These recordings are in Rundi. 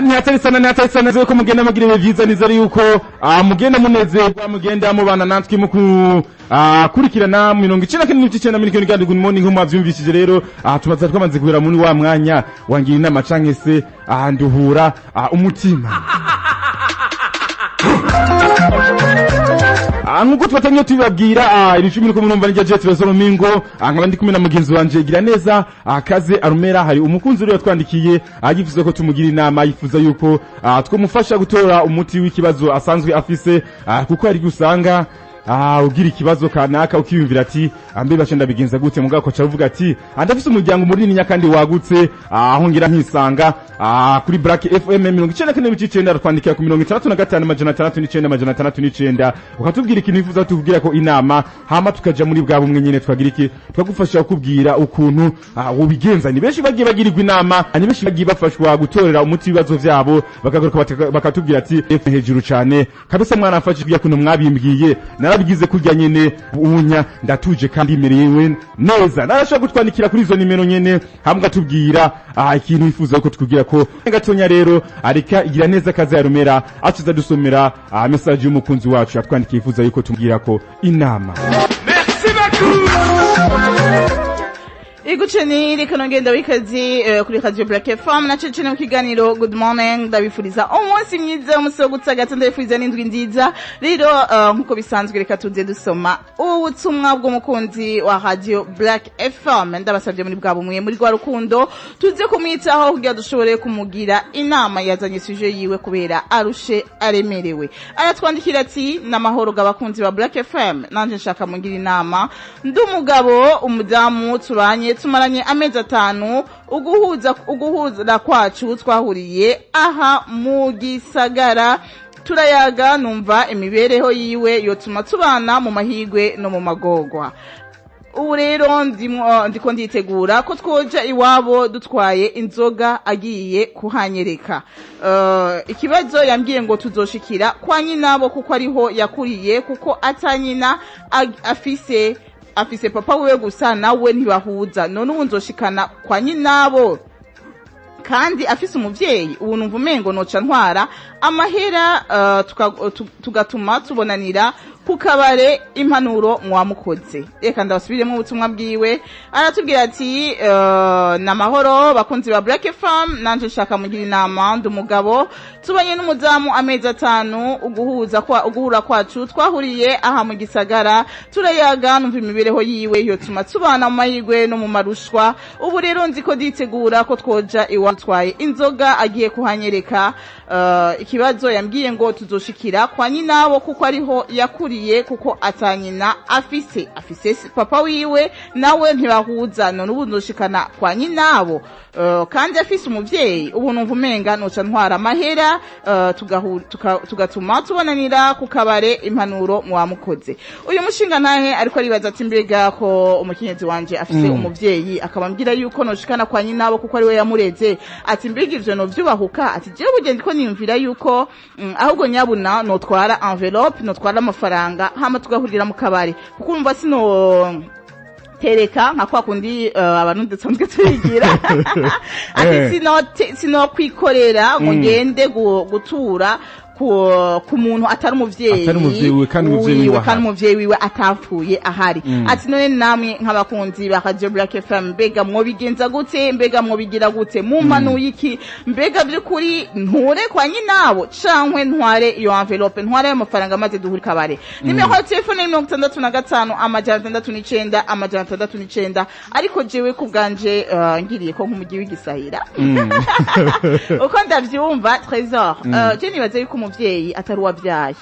Nihatari sana zeko mugenda magirire vyiza nizari yuko mugenda munezerwa mugenda mubana natwe mu kurikirana 99.9 kandi goodmorning nk'uko mwavyumvishije rero tumaze twamaze kubera muri wa mwanya wangira inama canke se nduhura umutima nkuko twatangiye tubabwira iri 10 ko munumva n'ijya jet Romingo nkaba ndi kumwe na mugenzi wanje gira neza akaze arumera hari umukunzi uri yatwandikiye agifuza ko tumugira inama yifuza yuko twumufasha gutora umuti w'ikibazo asanzwe afise kuko ari gusanga ugira ikibazo kanaka ukiyumvira ati ambe bacenda bigenza gute mugako cavuga ati andafise umuryango munini nyakandi wagutse aho ngira nkisanga kuri blackfm94.9 ratwandikira ku 65 ukatubwira ikintu wifuza tuvugira ko inama hama tukaja muri bwa bumwe nyene twagira iki twagufasha kubwira ukuntu ubigenza ni benshi bagiye bagirirwa inama ni benshi bagiye bafashwa gutorera umuti w'ibibazo vyabo bakagaruka bakatubwira ati hejuru cyane kabisa mwana afashije kuntu mwabimbwiye bigize kurya nyene unya ndatuje kandi imerewe neza narashaka gutwandikira kuri izo nimero nyene hamwe atubwira ikintu wifuza ko tukubwira ko gatonya rero arika igira neza kaza yarumera aciza dusomera message y'umukunzi wacu atwandikiye yifuza yuko tumubwira ko inama. Merci beaucoup. Igucheni rikano ngenda wikazi kuri radio blackfm na cece mu kiganiro good morning ndabifuriza umunsi mwiza umusogutsa gatanda ndabifuriza n'indwi nziza rero nkuko bisanzwe reka tuze dusoma ubutumwa bw'umukunzi wa radio black fm ndabasabye muri bwabo mwe muri gwa rukundo tuze kumwitaho kugira dushobore kumugira inama yazanye suje yiwe kubera arushe aremerewe aratwandikira ati namahoro gabakunzi ba black fm nanje nshaka mugira inama ndumugabo umudamu tubanye tumaranye amezi 5 uguhuza kwacu twahuriye aha mu gisagara turayaga numva imibereho yiwe yotuma tubana mu mahigwe no mu magogwa ubu rero ndiko nditegura ko twoja iwabo dutwaye inzoga agiye kuhanyereka ikibazo yambwiye ngo tuzoshikira kwa nyinabo kuko ariho yakuriye kuko atanyina afise papa wewe gusa nawe ntibahuza none ubu nzoshikana kwa nyinabo kandi afise umuvyeyi ubu numva umengo noca ntwara amahera tugatuma tubonanira kukabare impanuro mwamukoze reka ndabasubiremo ubutumwa bwiwe aratubwira ati namahoro bakunzi ba Black FM nanje nshaka mugira inama ndumugabo tubanye n'umudamu amezi 5 uguhura kwacu twahuriye aha mu gisagara turayaga numva imibereho yiwe yotuma tubana mu mahigwe no mu marushwa ubu rero nziko ditegura ko twoja iwatwaye inzoga agiye kuhanyereka ikibazo yambwiye ngo tuzoshikira kwa nyinabo kuko ariho yakuriye kuko atanyina afise papa wiwe nawe ntibahuza none ubu ndoshikana kwa nyinabo kandi afise umuvyeyi ubu numva umenga noca ntwara amahera tugatuma tubonanira kukabare impanuro mwamukoze uyu mushinga nahe ariko aribaza ati mbega ko umukenyezi wanje afise umuvyeyi akabambira yuko noshikana kwa nyinabo kuko ariwe yamureze ati mbega ivyo no vyubahuka ati je bugende ko nimvira yuko ahubwo nyabuna notwara envelope notwara amafaranga hama tugahurira mu kabare kuko umva sino tereka nka kwa kundi abantu ndetsanzwe tuyigira ati sino kwikorera ngo ngende gutura ku muntu atari umuvyeyi kandi umuvyeyi wiwe atapfuye ahari ati none namwe nk'abakunzi ba Radio Black FM mbega mwo bigenza gute mbega mwo bigira gute mu mpano y'iki mbega by'ukuri nture kwa nyinabo cankwe ntware iyo envelope ntware amafaranga maze duhuri kabare nimero ya telefone 65 669 ariko jewe kubganje ngiriye ko nk'umugi w'igisahira uko ndavyumva Trésor je nibaze yuko umuvyeyi atari wabyaye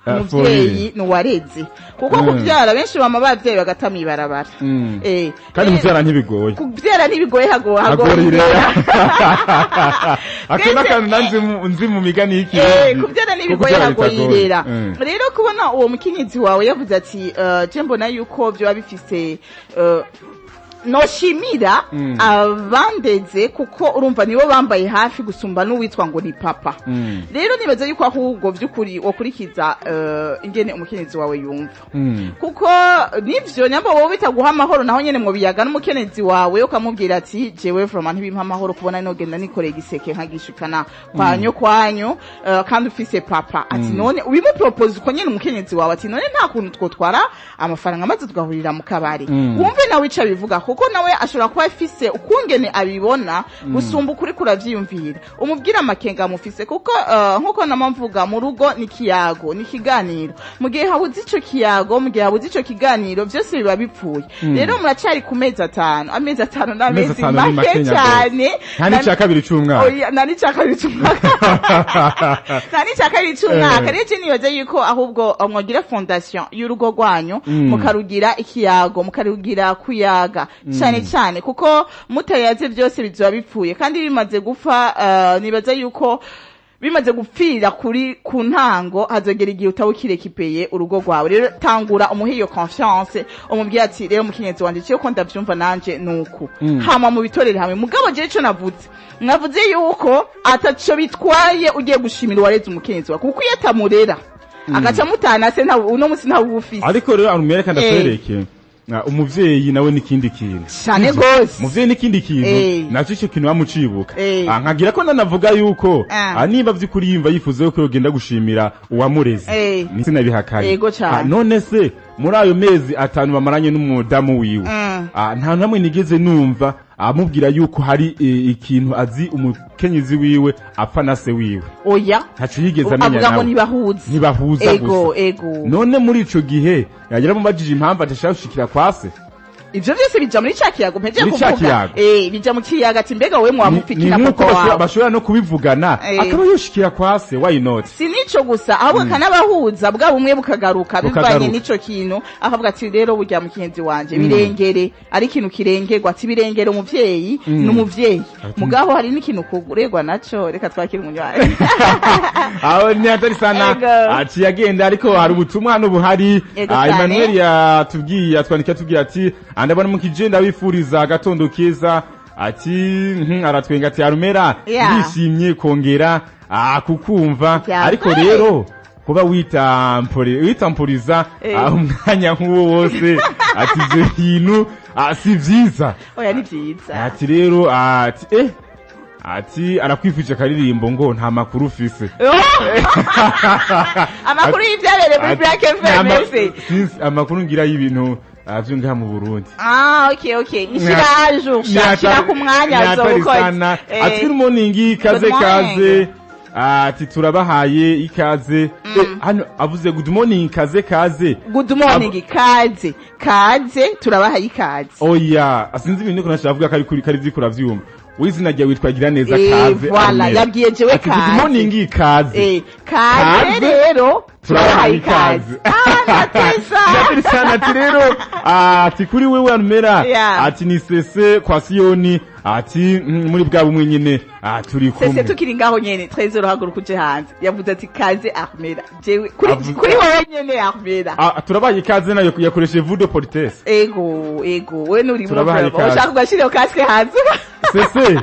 umuvyeyi nuwareze kuko kuvyara benshi bama bavyeyi bagatama ibarabara kandi muvyara ntibigoye kuvyara ntibigoye hagorire akena kandi nanzi nzi mu migani y'iki kuvyara ntibigoye hagorira rero kubona uwo mukinyizi wawe yavuze ati je mbona yuko byo bifise noshimira abandeze kuko urumva nibo bambaye hafi gusumba n'uwitwa ngo ni papa rero nibaza yuko ahubwo by'ukuri wakurikiza ingene umukenyezi wawe yumva kuko nivyo nyambo wowe bitaguha amahoro naho nyene mwo biyaga n'umukenyezi wawe ukamubwira ati jewe from ntibimpa amahoro kubona nogenda nikoreye giseke nkagishikana kwanyu kandi ufise papa ati none ubimu propose uko nyene umukenyezi wawe ati none nta kuntu twotwara amafaranga maze tugahurira mu kabari wumve nawe ica bivuga kuko nawe ashobora kuba afise ukungene abibona gusumba ukuri kuravyiyumvira umubwira amakenga mufise kuko nkuko namamvuga mu rugo ni kiyago ni kiganiro mu gihe habuze ico kiyago mu gihe habuze ico kiganiro byose biba bipfuye rero muracari ku mezi 5 amezi 5 n'amezi make cyane nta cya kabiri cy'umwaka nta cya kabiri cy'umwaka nta cya kabiri cy'umwaka rero nibaze yuko ahubwo mwagira fondation y'urugo rwanyu mukarugira ikiyago mukarugira kuyaga cyane cyane kuko mutayaze byose bizoba bipfuye kandi bimaze gupfa nibaza yuko bimaze gupfira kuri ku ntango hazogera igihe utawukirekipeye urugo rwawe rero tangura umuhiyo confiance umubwira ati rero mukenyezi wanje cyo ko ndavyumva nanje nuko hama mu bitorere hamwe mugabo je cyo navuze yuko ataco bitwaye ugiye gushimira wareze umukenyezi wawe kuko yatamurera agaca mutana se uno musi nta ufise ariko rero arumere kandi akwereke umuvyeyi nawe nikindi kintu cyane gose umuvyeyi nikindi kintu naco cyo kintu bamucibuka nkagira ko nanavuga yuko niba vy'ukuri yimva yifuza yuko yogenda gushimira uwamureze nisi nabihakanye none se muri ayo mezi 5 bamaranye n'umudamu wiwe nta namwe nigeze numva amubwira yuko hari ikintu azi umukenyezi wiwe apfa na se wiwe oya ntaco yigeze amenya nawe ntibahuza gusa none muri ico gihe yagira mu bajije impamvu atashaka gushikira kwa se ivyo byose bija muri cya kiyago mpeje kuvuga bija mu kiyaga ati mbega wewe mwamupfikira kuko bashobora no kubivugana akaba yoshikira kwa se why not si nico gusa ahubwo kanabahuza bwa bumwe bukagaruka bivanye nico kintu akavuga ati rero burya mukenzi wanje birengere ari ikintu kirengerwa ati birengere umuvyeyi n'umuvyeyi mugaho hari n'ikintu kuregwa naco reka twakira umunywaye aho ni atari sana ati yagenda ariko hari ubutumwa hano buhari Emmanuel yatubwiye atwandika tubwiye ati andabona mukijenda wifuriza gatondo keza ati aratwenga ati arumera bishimye kongera kukumva ariko rero kuba witampuriza umwanya nk'uwo wose ati je hino si vyiza oya ni vyiza ati rero ati arakwifuje karirimbo ngo nta makuru ufise amakuru y'ivyabereye muri Black FM amakuru ngira y'ibintu avyo ngaha mu Burundi okay nshirajo shira ku mwanya azokora ati good morning kaze ati turabahaye ikaze hano avuze good morning kaze good morning kaze turabahaye ikaze oya asinzi ibintu ko nashavuga kari zikura vyuma wizina rya witwagira neza kaze voilà yabwiye jewe kaze good morning kaze rero turabahaye ikaze natesa ati rero ati kuri wewe anmera ati ni sese kwa Sioni ati muri bwa bumwe nyene turi kumwe sese tukiri ngaho nyene Trezor haguruka uje hanze yavuze ati kaze Ahmera jewe kuri wewe nyene Ahmera turabaye ikaze nayo yakoreshe vudo politesse ego we nuri mu bwo ushaka gashire kaske hanze sese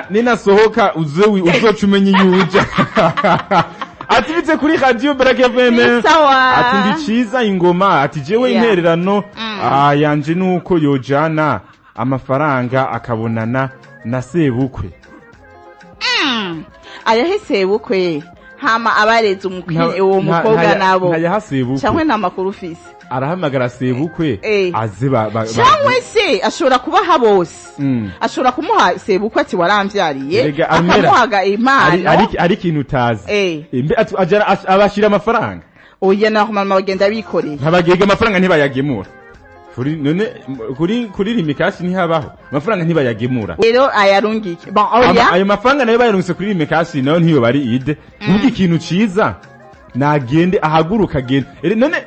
nina sohoka uzocumenye yuja ati bitse kuri radio Black FM ati ndiciza ingoma ati jewe intererano yanje nuko yojana amafaranga akabonana na sebukwe ayahe sebukwe hama abareze umukwe uwo mukobwa nabo cyangwa nta makuru ufise arahamagara sebukwe aze cyangwa se ashobora kubaha bose ashobora kumuha sebukwe ati waramvyariye akamuhaga impano ari kintu utazi abashira amafaranga oya naho mama bagenda bikoreye ntabagega amafaranga ntibayagemura none kuri rimikasi ntihabaho amafaranga ntibayagemura rero ayarungike bon oya ayo mafaranga nayo bayarungise kuri rimikasi nayo ntiyo bari ide kuvuga ikintu ciza nagende ahaguruka agende none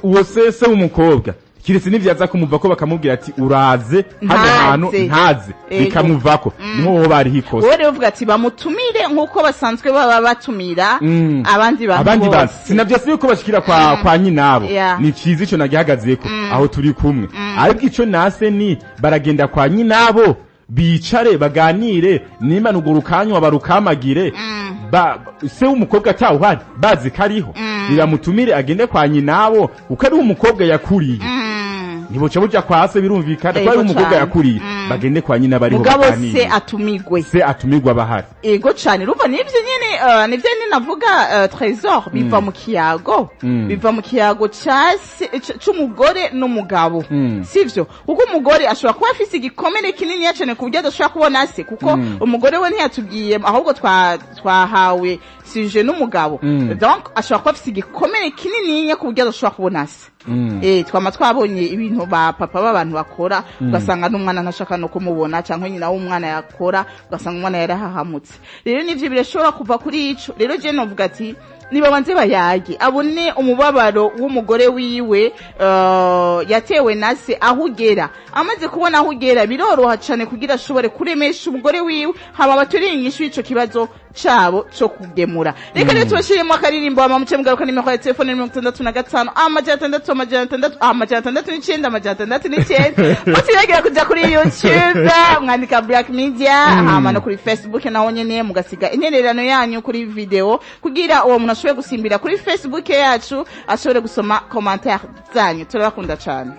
uwo sese w'umukobwa kiretse n'ivyaza kumuva ko bakamubwira ati uraze hano hantu ntaze bikamuvako niho ho bari hikose wowe uvuga ati bamutumire nkuko basanzwe baba batumira abandi bantu sinavyo si yuko bashikira kwa nyinabo ni ciza ico nagihagazeko aho turi kumwe ariko ico nase ni baragenda kwa nyinabo bicare baganire nimba nugurukanywa barukamagire se umukobwa atawuhari bazi kariho biramutumire agende kwa nyinabo uko ari umukobwa yakuriye niboca buja kwa se birumvikana ko ari umukobwa yakuriye bagende kwa nyina bariho baganire se atumigwa bahari ego cyane ruva nivyo nyene nivyo nyene navuga trésor biva mu kiyago c'umugore n'umugabo sivyo kuko umugore ashobora kuba afise igikomere kinini cyane ku buryo adashobora kubona se kuko umugore we ntiyatubwiye ahubwo twahawe sije n'umugabo donc ashobora kuba afise igikomere kinini ku buryo adashobora kubona se twama twabonye ibintu ba papa b'abantu bakora ugasanga n'umwana ntashaka no kumubona cyangwa nyina w'umwana yakora ugasanga umwana yarahahamutse rero nivyo birashobora kuva kuri ico rero je novuga ati niba banze bayage abone umubabaro w'umugore wiwe yatewe nase ahugera amaze kubona ahugera biroroha cyane kugira ashobore kuremesha umugore wiwe haba baturiye inyishu ico kibazo cabo cyo kugemura reka rero tubashiremo akaririmbo amamuce mugaruka nimero ya telefone 65 669 mutiragira kuja kuri YouTube mwandika Black Media hama no kuri Facebook naho nyene mugasiga intererano yanyu kuri video kugira uwo muntu ashobore gusimbira kuri Facebook yacu ashobore gusoma commentaire zanyu turabakunda cyane